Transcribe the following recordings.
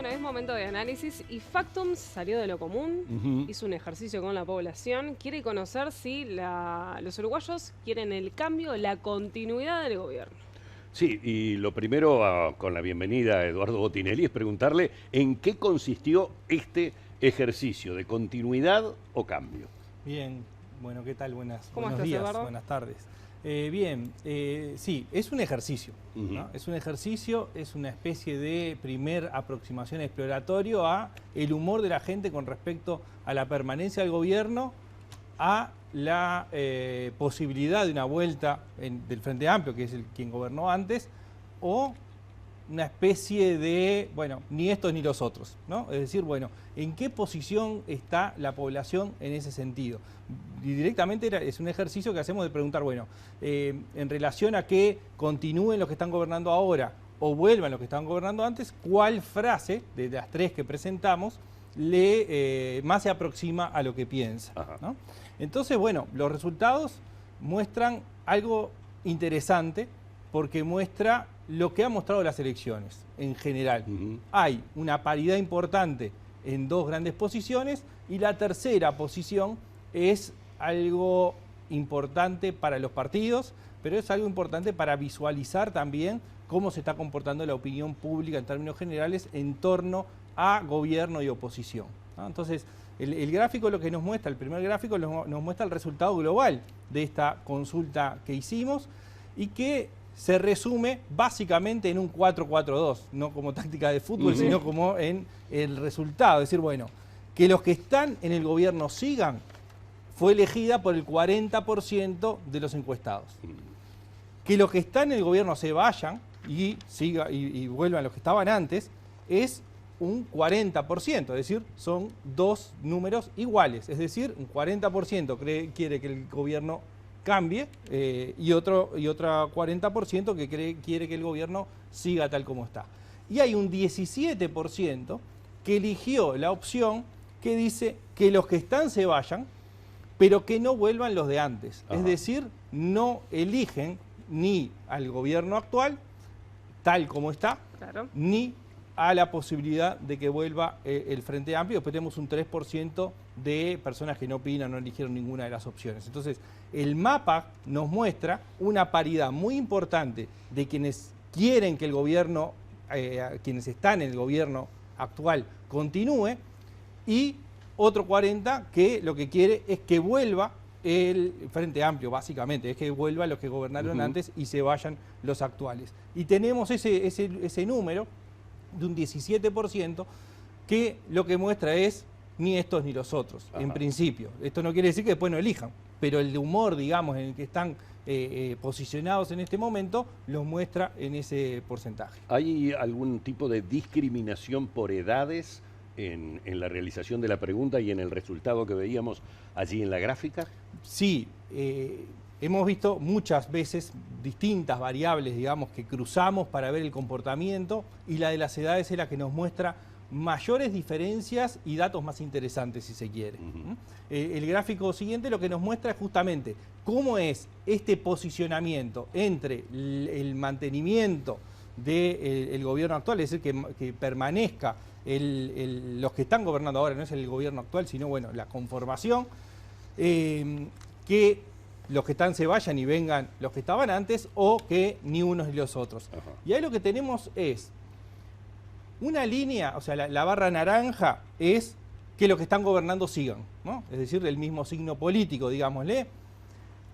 Bueno, es momento de análisis y Factum salió de lo común, hizo un ejercicio con la población, quiere conocer si los uruguayos quieren el cambio, la continuidad del gobierno. Sí, y lo primero, con la bienvenida a Eduardo Botinelli, es preguntarle en qué consistió este ejercicio de continuidad o cambio. Bien, bueno, ¿qué tal? Buenos estás, días, Eduardo? buenas tardes. Sí, es un ejercicio, ¿no? Es un ejercicio, es una especie de primer aproximación exploratorio a el humor de la gente con respecto a la permanencia del gobierno, a la posibilidad de una vuelta del Frente Amplio, que es quien gobernó antes, o una especie de, bueno, ni estos ni los otros, ¿no? Es decir, bueno, ¿en qué posición está la población en ese sentido? Y directamente es un ejercicio que hacemos de preguntar, bueno, en relación a que continúen los que están gobernando ahora o vuelvan los que estaban gobernando antes, ¿cuál frase de las tres que presentamos más se aproxima a lo que piensa, ¿no? Entonces, bueno, los resultados muestran algo interesante porque muestra lo que han mostrado las elecciones en general. Hay una paridad importante en dos grandes posiciones y la tercera posición es algo importante para los partidos, pero es algo importante para visualizar también cómo se está comportando la opinión pública en términos generales en torno a gobierno y oposición, ¿no? Entonces, el gráfico lo que nos muestra, el primer gráfico nos muestra el resultado global de esta consulta que hicimos y que se resume básicamente en un 4-4-2, no como táctica de fútbol, sino como en el resultado. Es decir, bueno, que los que están en el gobierno sigan, fue elegida por el 40% de los encuestados. Que los que están en el gobierno se vayan y vuelvan los que estaban antes, es un 40%, es decir, son dos números iguales. Es decir, un 40% quiere que el gobierno cambie y otro 40% que quiere que el gobierno siga tal como está. Y hay un 17% que eligió la opción que dice que los que están se vayan, pero que no vuelvan los de antes. Es decir, no eligen ni al gobierno actual, tal como está, ni a la posibilidad de que vuelva el Frente Amplio. Después tenemos un 3% de personas que no opinan, no eligieron ninguna de las opciones. Entonces, el mapa nos muestra una paridad muy importante de quienes quieren que el gobierno, quienes están en el gobierno actual, continúe, y otro 40% que lo que quiere es que vuelva el Frente Amplio, básicamente, es que vuelvan los que gobernaron antes y se vayan los actuales. Y tenemos ese número de un 17% que lo que muestra es ni estos ni los otros, en principio. Esto no quiere decir que después no elijan, pero el humor, digamos, en el que están posicionados en este momento, los muestra en ese porcentaje. ¿Hay algún tipo de discriminación por edades en la realización de la pregunta y en el resultado que veíamos allí en la gráfica? Sí, hemos visto muchas veces distintas variables, digamos, que cruzamos para ver el comportamiento, y la de las edades es la que nos muestra mayores diferencias y datos más interesantes, si se quiere. El gráfico siguiente lo que nos muestra es justamente cómo es este posicionamiento entre el mantenimiento del gobierno actual, es decir, que permanezca los que están gobernando ahora, no es el gobierno actual, sino, bueno, la conformación, que los que están se vayan y vengan los que estaban antes, o que ni unos ni los otros. Y ahí lo que tenemos es una línea, o sea, la barra naranja es que los que están gobernando sigan, ¿no? Es decir, del mismo signo político, digámosle.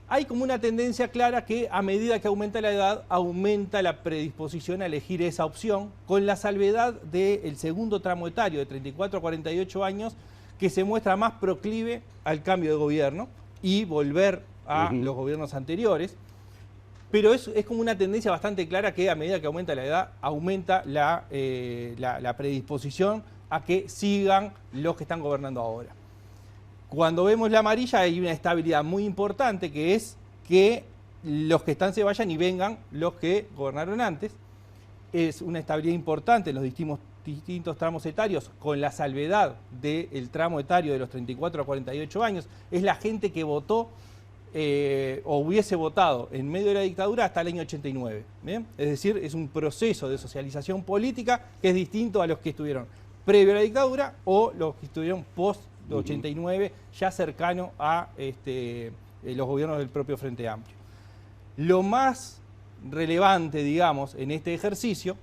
Hay como una tendencia clara que a medida que aumenta la edad, aumenta la predisposición a elegir esa opción, con la salvedad del segundo tramo etario, de 34 a 48 años, que se muestra más proclive al cambio de gobierno y volver a los gobiernos anteriores. Pero es como una tendencia bastante clara que a medida que aumenta la edad, aumenta la predisposición a que sigan los que están gobernando ahora. Cuando vemos la amarilla hay una estabilidad muy importante, que es que los que están se vayan y vengan los que gobernaron antes. Es una estabilidad importante en los distintos tramos etarios, con la salvedad del tramo etario de los 34 a 48 años. Es la gente que votó o hubiese votado en medio de la dictadura hasta el año 89. ¿Bien? Es decir, es un proceso de socialización política que es distinto a los que estuvieron previo a la dictadura o los que estuvieron post-89, ya cercano a los gobiernos del propio Frente Amplio. Lo más relevante, digamos, en este ejercicio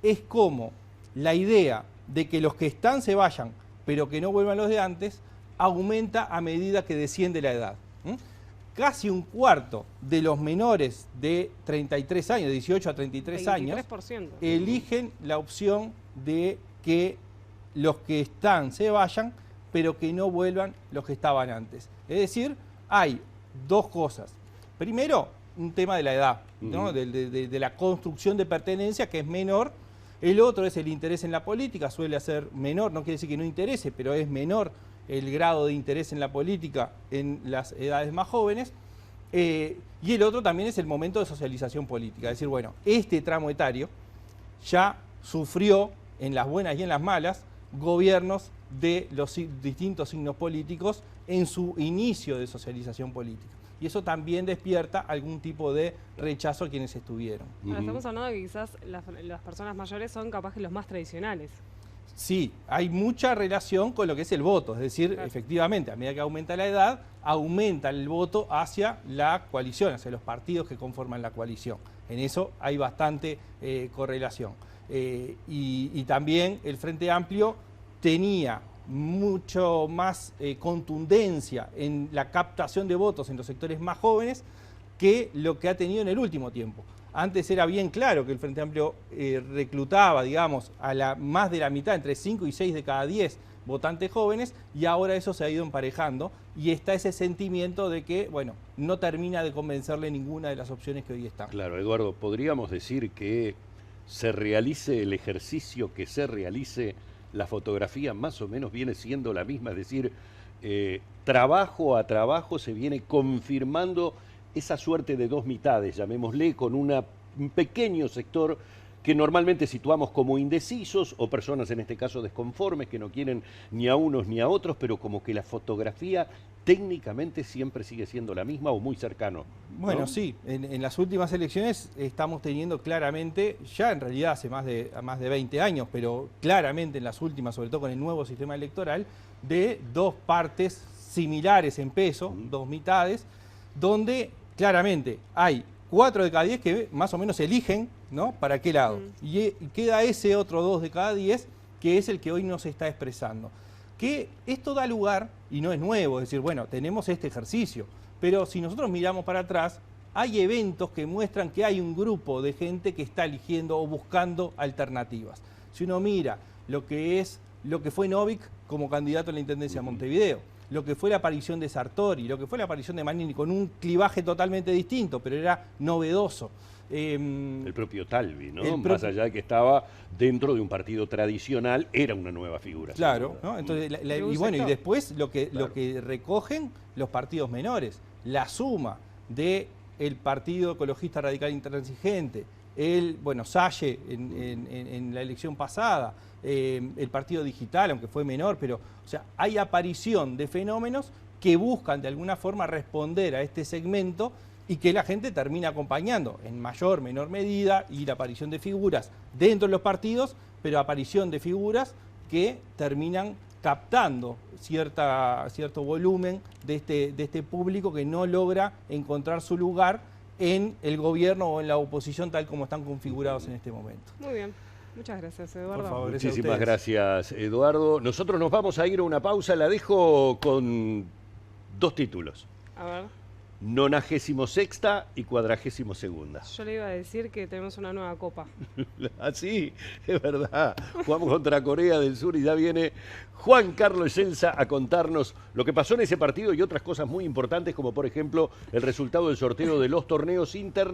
es cómo la idea de que los que están se vayan, pero que no vuelvan los de antes, aumenta a medida que desciende la edad. Casi un cuarto de los menores de 33 años, de 18 a 33 años, 23%. eligen la opción de que los que están se vayan, pero que no vuelvan los que estaban antes. Es decir, hay dos cosas. Primero, un tema de la edad, ¿no? de la construcción de pertenencia, que es menor. El otro es el interés en la política, suele ser menor, no quiere decir que no interese, pero es menor el grado de interés en la política en las edades más jóvenes. Y el otro también es el momento de socialización política. Es decir, bueno, este tramo etario ya sufrió, en las buenas y en las malas, gobiernos de los distintos signos políticos en su inicio de socialización política. Y eso también despierta algún tipo de rechazo a quienes estuvieron. Ahora, estamos hablando de que quizás las personas mayores son capaz que los más tradicionales. Sí, hay mucha relación con lo que es el voto, es decir, claro, efectivamente, a medida que aumenta la edad, aumenta el voto hacia la coalición, hacia los partidos que conforman la coalición. En eso hay bastante correlación. Y también el Frente Amplio tenía mucho más contundencia en la captación de votos en los sectores más jóvenes que lo que ha tenido en el último tiempo. Antes era bien claro que el Frente Amplio reclutaba, digamos, a más de la mitad, entre 5 y 6 de cada 10 votantes jóvenes, y ahora eso se ha ido emparejando y está ese sentimiento de que, bueno, no termina de convencerle ninguna de las opciones que hoy están. Claro, Eduardo, ¿podríamos decir que se realice el ejercicio, que se realice la fotografía más o menos viene siendo la misma? Es decir, trabajo a trabajo se viene confirmando esa suerte de dos mitades, llamémosle, con un pequeño sector que normalmente situamos como indecisos o personas en este caso desconformes que no quieren ni a unos ni a otros, pero como que la fotografía técnicamente siempre sigue siendo la misma o muy cercano, ¿no? Bueno, sí, en las últimas elecciones estamos teniendo claramente, ya en realidad hace más de 20 años, pero claramente en las últimas, sobre todo con el nuevo sistema electoral, de dos partes similares en peso, dos mitades, donde claramente hay 4 de cada 10 que más o menos eligen, ¿no?, para qué lado. Y queda ese otro 2 de cada 10 que es el que hoy no se está expresando. Que esto da lugar, y no es nuevo, es decir, bueno, tenemos este ejercicio, pero si nosotros miramos para atrás, hay eventos que muestran que hay un grupo de gente que está eligiendo o buscando alternativas. Si uno mira lo que fue Novik como candidato a la Intendencia de Montevideo, lo que fue la aparición de Sartori, lo que fue la aparición de Manini, con un clivaje totalmente distinto, pero era novedoso. El propio Talvi, ¿no? Más allá de que estaba dentro de un partido tradicional, era una nueva figura. Claro, ¿no? Entonces, y bueno, y después lo que recogen los partidos menores, la suma del Partido Ecologista Radical Intransigente, Salle en la elección pasada, el Partido Digital, aunque fue menor, pero o sea, hay aparición de fenómenos que buscan de alguna forma responder a este segmento y que la gente termina acompañando en mayor, menor medida, y la aparición de figuras dentro de los partidos, pero aparición de figuras que terminan captando cierto volumen de este público que no logra encontrar su lugar en el gobierno o en la oposición tal como están configurados en este momento. Muy bien. Muchas gracias, Eduardo. Por favor, muchísimas gracias, Eduardo. Nosotros nos vamos a ir a una pausa. La dejo con 2 títulos. A ver. 96ª y 42ª. Yo le iba a decir que tenemos una nueva copa. Así, es verdad. Jugamos contra Corea del Sur y ya viene Juan Carlos Celsa a contarnos lo que pasó en ese partido y otras cosas muy importantes, como por ejemplo el resultado del sorteo de los torneos internacionales.